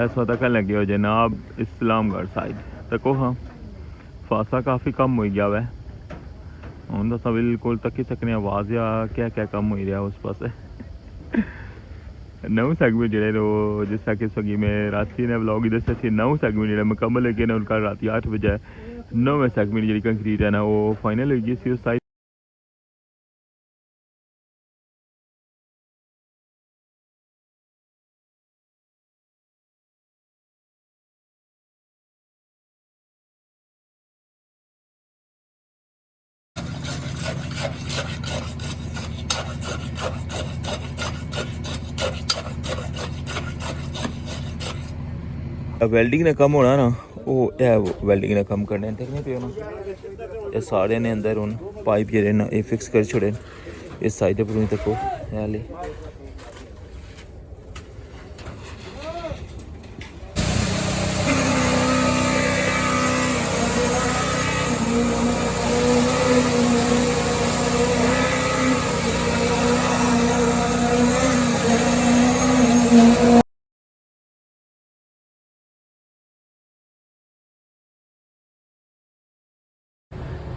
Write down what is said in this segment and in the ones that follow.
इस वक्त तक लगे हो जनाब इस्लामगढ़ साइड तको। हाँ फासा काफ़ी कम हो गया वै हूँ तो बिल्कुल तकी सकने आवाज़ या क्या क्या कम हो रहा उस पास नौ सैगमेंट जो जिस तरह कि सगी में राती ने ब्लॉग दस से नौ सैगमेंट जो मुकम्मल है ना उनका रात 8 बजे 9वें सैगमेंट जी कंक्रीट है ना वो फाइनल हो गई उस साइड। वेल्डिंग ने कम होना ना वो वेल्डिंग ने कम करने देखने पे ना ये सारे ने अंदर हूँ पाइप जे ना ये फिक्स कर छोड़े इस साइड पर नहीं तको हाली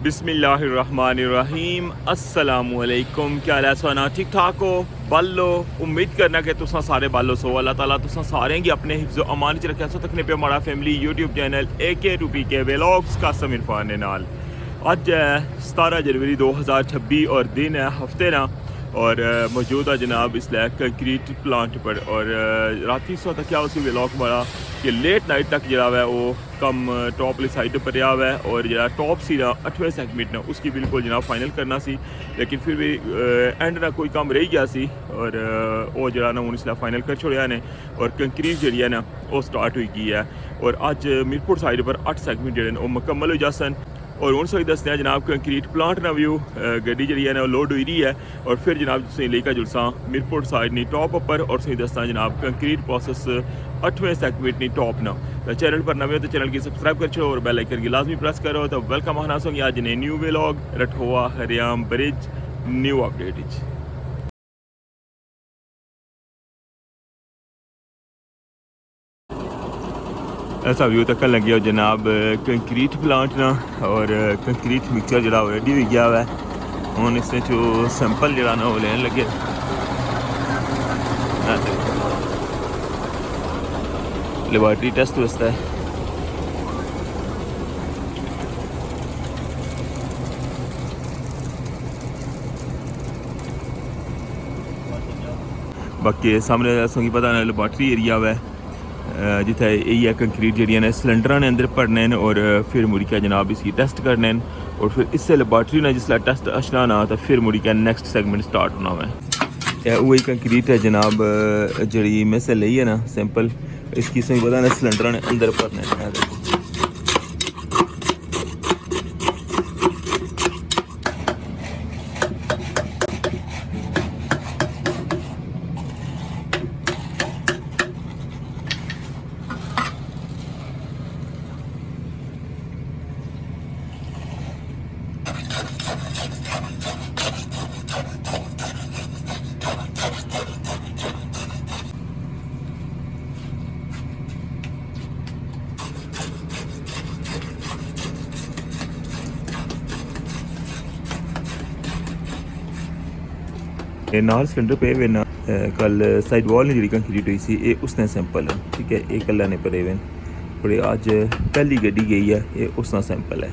बिस्मिल्लाहिर्रहमानिर्रहीम अस्सलामुअलैकुम। क्या हाल है सोना ठीक ठाक हो बल्लो उम्मीद करना कि तुसा सारे बालो सो अल्लाह ताला तुसा सारे गी अपने हिफ्ज़ो अमान च रखे सो तकने पे हमारा फैमिली यूट्यूब चैनल AK रूपी के व्लॉग्स का समीर फान नाल अज 17 जनवरी 2026 और दिन है हफ्ते ना और मौजूद है जनाब इस कंक्रीट प्लांट पर और राती सो तक क्या उसी व्लॉग बड़ा कि लेट नाइट तक जरा है वो कम टॉप वाली साइड पर रहा है और जरा टॉप सी ना 8वें सेगमेंट ना उसकी बिल्कुल जनाब फाइनल करना सी लेकिन फिर भी एंड ना कोई काम रह गया सी और वो जरा ना इसलिए फाइनल कर छोड़ा ने और कंक्रीट जी है ना वो स्टार्ट हुई गई है और अज मीरपुर साइड पर 8 सेगमेंट जो वो मुकम्मल हो जासन और हूँ सही दसते हैं जनाब कंक्रीट प्लांट ना व्यू गड्डी जी है ना लोड हुई रही है और फिर जनाब तुम लेकर जुलसा मीरपुर साइड नहीं टॉप उपर और सही दसता जनाब कंक्रीट प्रोसेस 8वें सेगमेंट नहीं टॉप ना तो चैनल पर नवे हो तो चैनल की सब्सक्राइब कर छो और बेल आइकन की लाजमी प्रेस करो तो वेलकम आना सोंगे आज ने न्यू व्लॉग रठोआ हरियाम ब्रिज न्यू अपडेट। ऐसा व्यू तक लगे हो जनाब कंक्रीट प्लांट ना और कंक्रीट मिक्सचर जरा रेडी हो गया है हूँ इस सैंपल जरा ना वो लेन लगे लेबॉर्टरी टेस्ट वास्ते बाकी सामने संगी पता ना लेबॉर्टरी एरिया है जिथे यही कंक्रीट जी ने सिलेंडर ने अंदर भरने और फिर मुड़ी के जनाब इसकी टेस्ट करने और फिर इससे लेबॉर्टरी ने जिसला टेस्ट अच्छना ना तो फिर मुड़ी के नेक्स्ट सेगमेंट स्टार्ट होना है वही कंक्रीट है जनाब जी में से ली है ना सैंपल इसकी सही पता ना सिलेंडर ने अंदर भरने नाल सिलेंडर पे वे ना कल साइड वॉल ने जी कंक्रीट हुई सी ये उसने सैंपल है ठीक है ये कल ने भरे वे और अज पहली गड्डी गई है ये उसका सैंपल है।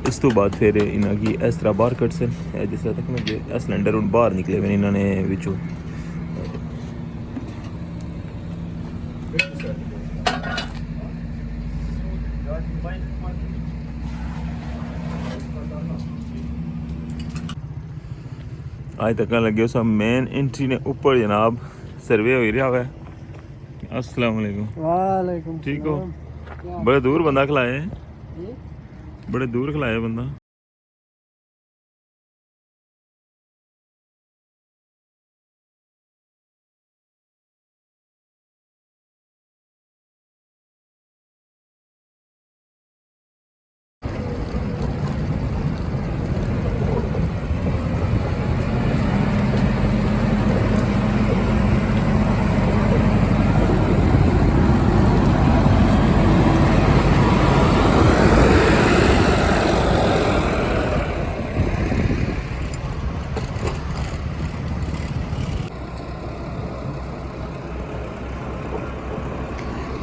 इस तो बाद फिर इन्होंने इस तरह बाहर कट सन जिस तरह तक ना सिलेंडर हूँ बाहर निकले हुए इन्होंने विचों आज तक लगे सब मेन एंट्री ने ऊपर जनाब सर्वे हो रहा है। अस्सलाम वालेकुम। वालेकुम ठीक हो बड़े दूर बंदा खिलाए बड़े दूर खिलाए बंदा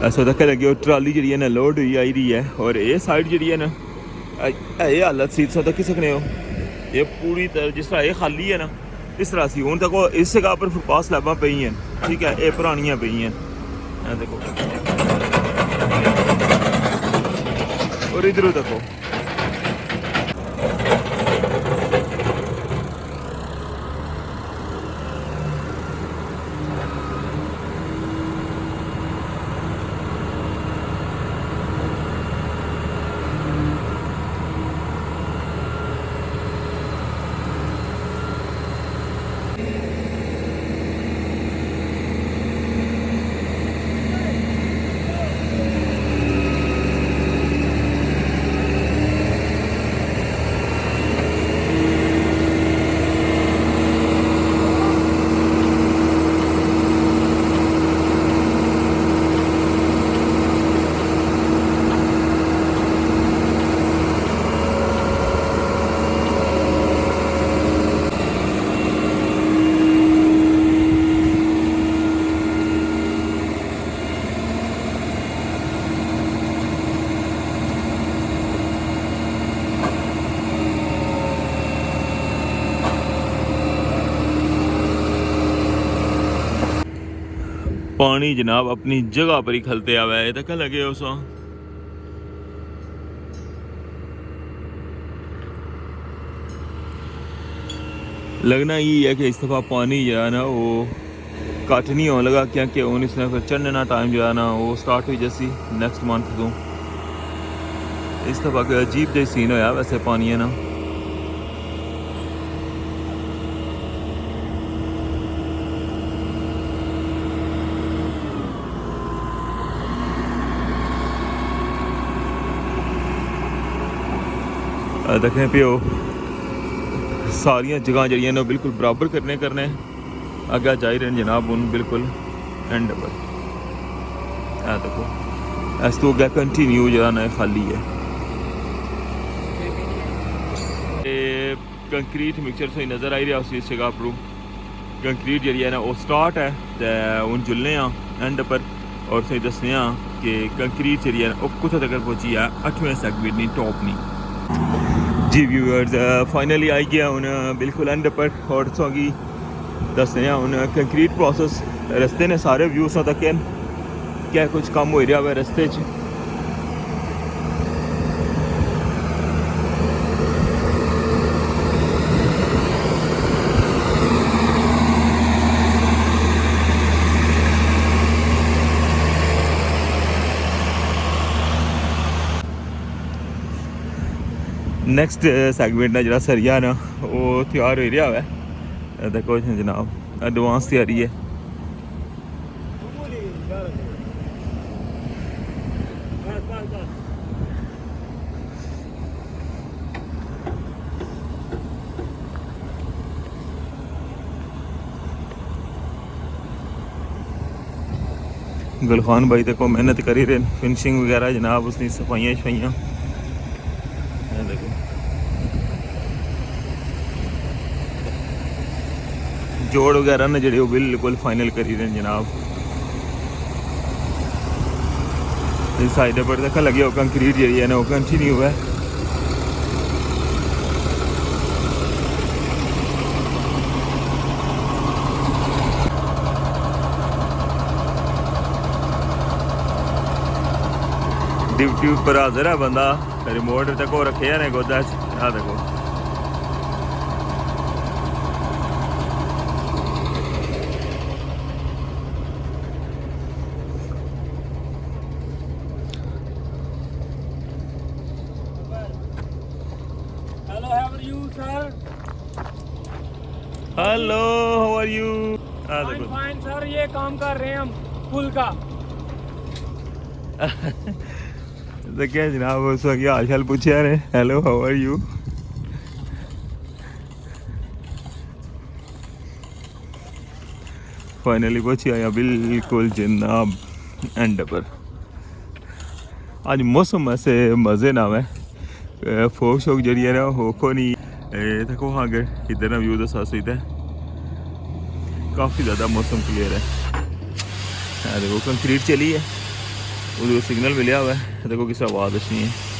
ऐसा तक लगे ट्राली जी है ना लोड हुई आई रही है और ये साइड जी है ना ये हालत सी तुम तक सकने हो ये पूरी तरह जिस तरह ये खाली है ना इस तरह सी हूँ तक इस जगह पर फुटपाथ स्लैबां पई हैं ठीक है ये पुरानियां पई हैं देखो और इधरों देखो पानी जनाब अपनी जगह पर ही खलते आवा है तो लगे उस लगना ये है कि इस दफ़ा पानी जो है ना वो घट नहीं होने लगा क्योंकि हूँ इसने फिर चढ़ने ना टाइम जो है ना वो स्टार्ट हुई जैसी नेक्स्ट मंथ तो इस दफ़ा का अजीब जही सीन होया वैसे पानी है ना देखें पियो सारिया जगह जड़ियाँ ने बिल्कुल बराबर करने अगे जा रहे हैं जनाब उन बिल्कुल एंड पर देखो इस तो अगर कंटिन्यू जो ना खाली है कंक्रीट मिक्सचर से नज़र आई रहा उस जगह पर कंक्रीट जी है ना वो स्टार्ट है तो हूँ जुलने एंड पर और सही दसने कि कंक्रीट जी है वो कुछ तक पहुँची है 8वें सेगमेंट नहीं टॉप नहीं जी व्यूअर्स फाइनली आई गया हूँ बिल्कुल एंड पर और की दसने हूँ कंक्रीट प्रोसेस रस्ते ने सारे व्यूज तक क्या कुछ कम हो रहा है रस्ते नैक्सट सैगमेंट ना जो सरिया ना वो तैयार हो रहा है देखो जनाब एडवांस तैयारी है गुलखान भाई देखो मेहनत करी रहे फिनिशिंग वगैरह जनाब उसकी सफाइयाँ शफाइयाँ देखो जोड़ वगैरह ने जड़े बिल्कुल फाइनल करी रहे जनाब इस साइड पर देखा लगे हो कंक्रीट जी है ना वो कंटिन्यू है ड्यूटी पर हाजिर है बंदा रिमोट तक वो रखे है गोदा देखो hello how are you fine sir ये काम कर रहे हैं हम पुल का तो क्या जनाब उस वक्त हाल चाल पूछे रहे hello how are you finally पहुंची आया बिल्कुल जनाब एंड पर आज मौसम ऐसे मज़े ना है फोक शोक जड़ी है ना हो को नहीं देखो हाँ अगर इधर ना व्यू दसा सही है काफ़ी ज़्यादा मौसम क्लियर है देखो कंक्रीट चली है उधर सिग्नल मिला हुआ है, देखो किस आवाज़ अच्छी है।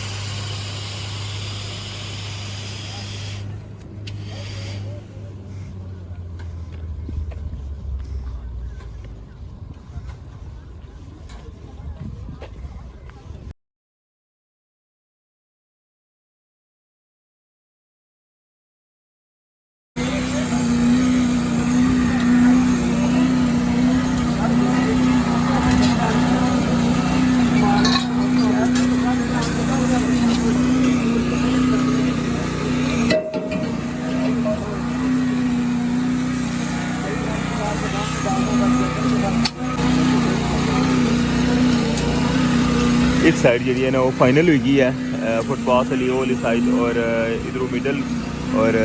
इस साइड जी है ना वो फाइनल हुई है फुटपाथ वाली वो वाली साइड, और इधरों मिडल और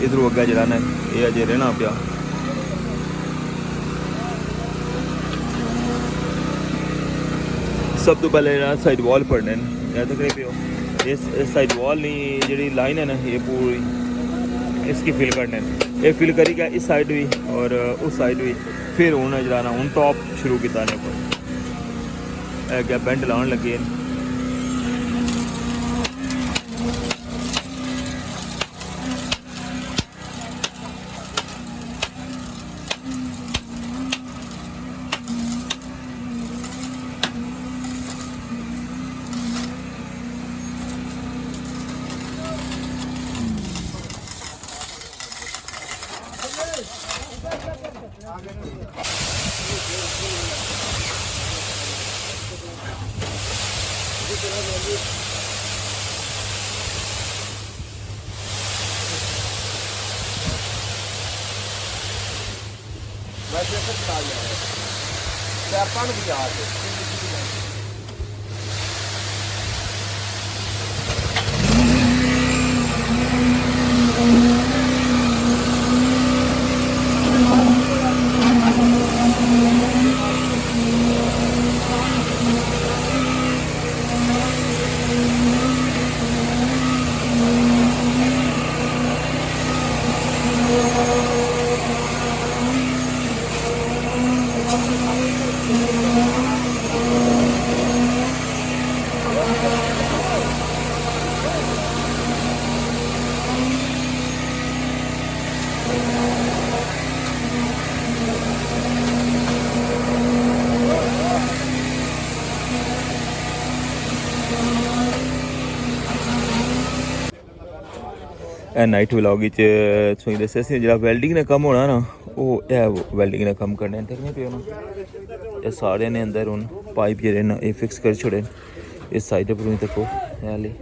इधरों अग्गा जरा ना ये अजे रहना पिया। सब तो पहले ना साइड वॉल पढ़ने तक नहीं पियो, इस साइड वॉल नहीं जी लाइन है ना ये पूरी इसकी फिल करने, ये फिल करी क्या इस साइड भी और उस साइड भी, फिर हूँ जरा ना हूँ टॉप शुरू किया ने पर क्या बेंट लाने लगे। नाइट व्लॉग तुम दसिया जो वैल्डिंग ने कम होना ना वो वैल्डिंग ने कम करने देखने पे ना ये सारे ने अंदर हूँ पाइप जे ना ये फिक्स कर छोड़े इस साइड पर देखो हाली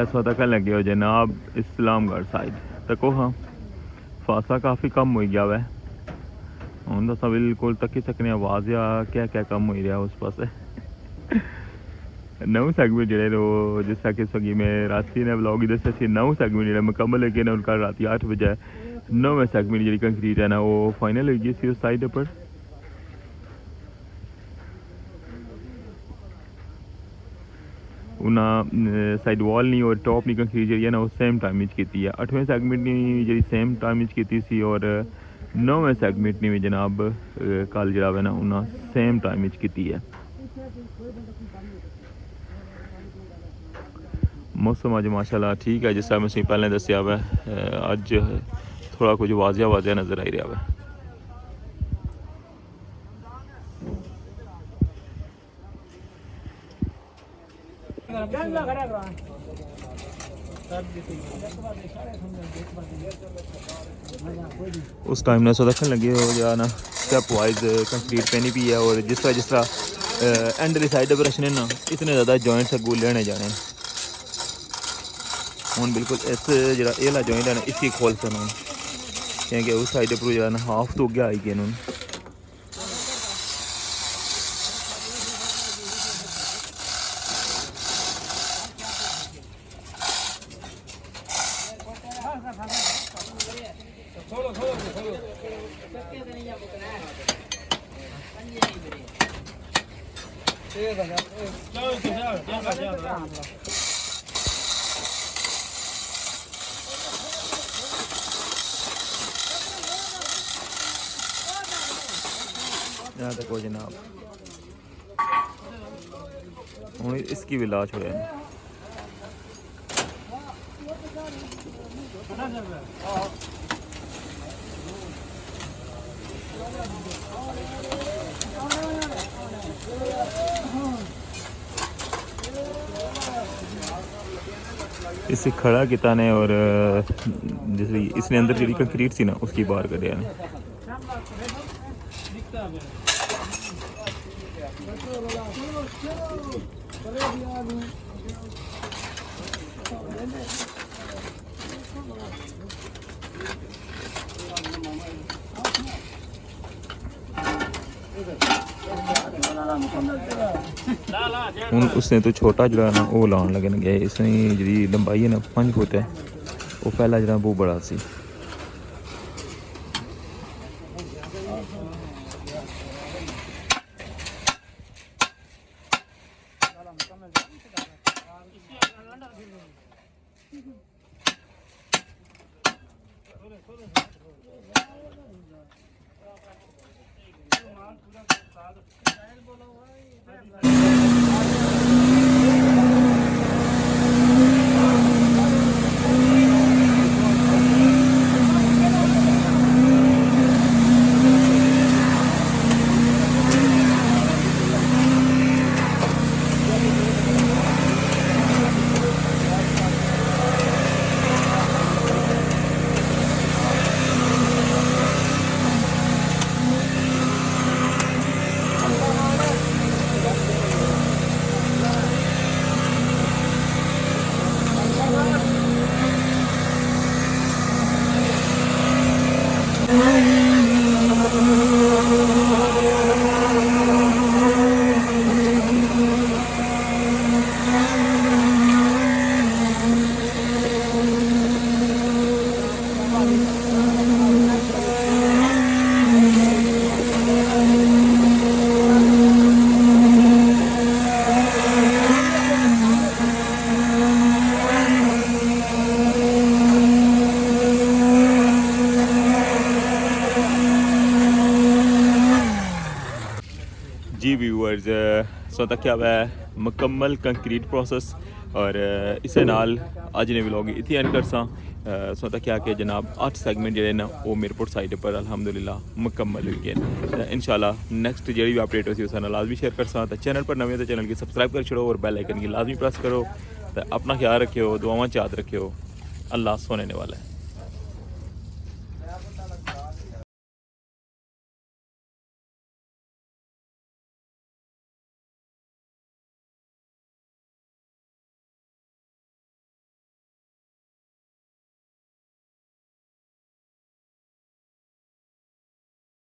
इस वक्त तक लगे हो जनाब इस्लामगढ़ साइड तको। हाँ फासा काफ़ी कम हो गया वै हूँ तो सब बिल्कुल तकी सकने आवाज़ या क्या क्या कम हो रहा उस पास नौ सैगमेंट जो जिस तरह कि सगी में राती ने ब्लॉग दसा सी 9 सैगमेंट जो मुकम्मल है ना उनका रात 8 बजे 9वें सैगमेंट जी कंक्रीट है ना वो फाइनल हो गई सी उस साइड पर। उन्हें साइड वॉल नहीं और टॉप नहीं कंक्रीट जी है ना वो सेम टाइम की है। 8वें सैगमेंट ने जी सेम टाइम की सी और 9वें सैगमेंट ने भी जनाब कल जरा है ना उन्हें सेम टाइम की है। मौसम अज माशाल्लाह ठीक है जिस तरह मैं पहले दसिया वै अज थोड़ा कुछ वाजिया वाजिया नज़र आई रहा वै। उस टाइम ने सो रखने लगे हो या ना स्टेप वाइज कंक्रीट पैनी भी है और जिस तरह एंड वाली साइड पर रखने ना इतने ज़्यादा जॉइंट्स अगू लेने जाने हूँ बिल्कुल इस जरा एला जॉइंट है ना इसी खोल सन हूँ क्योंकि उस साइड पर जरा ना हाफ तो गया आई गए यहाँ तक हो जनाब हूँ इसकी भी लाश हो जाए। इसे खड़ा किता ने और जिस इसने अंदर जी कंक्रीट सी ना उसकी बाहर करिया ने। हूँ उसने तो छोटा जरा ना वो लाने लगे गए इसने जी लंबाई है ना 5 फुट है वो पहला जरा बहुत बड़ा सी। जी व्यूअर्स सो तक क्या है मुकम्मल कंक्रीट प्रोसेस और इसे नाल अज ने व्लॉग इतनी एंड करसा सो तक क्या कि जनाब 8 सैगमेंट जो ना वो मेरपुर साइड पर अल्हम्दुलिल्लाह मुकम्मल हो गए। इंशाल्लाह नेक्स्ट जी भी अपडेट होती है लाजमी शेयर करसा। तो चैनल पर नवे तो चैनल की सब्सक्राइब कर छोड़ो और बेल आइकन की लाजमी प्रेस करो। तो अपना ख्याल रखियो दुआवां याद रखियो। अल्लाह सोने वाला है।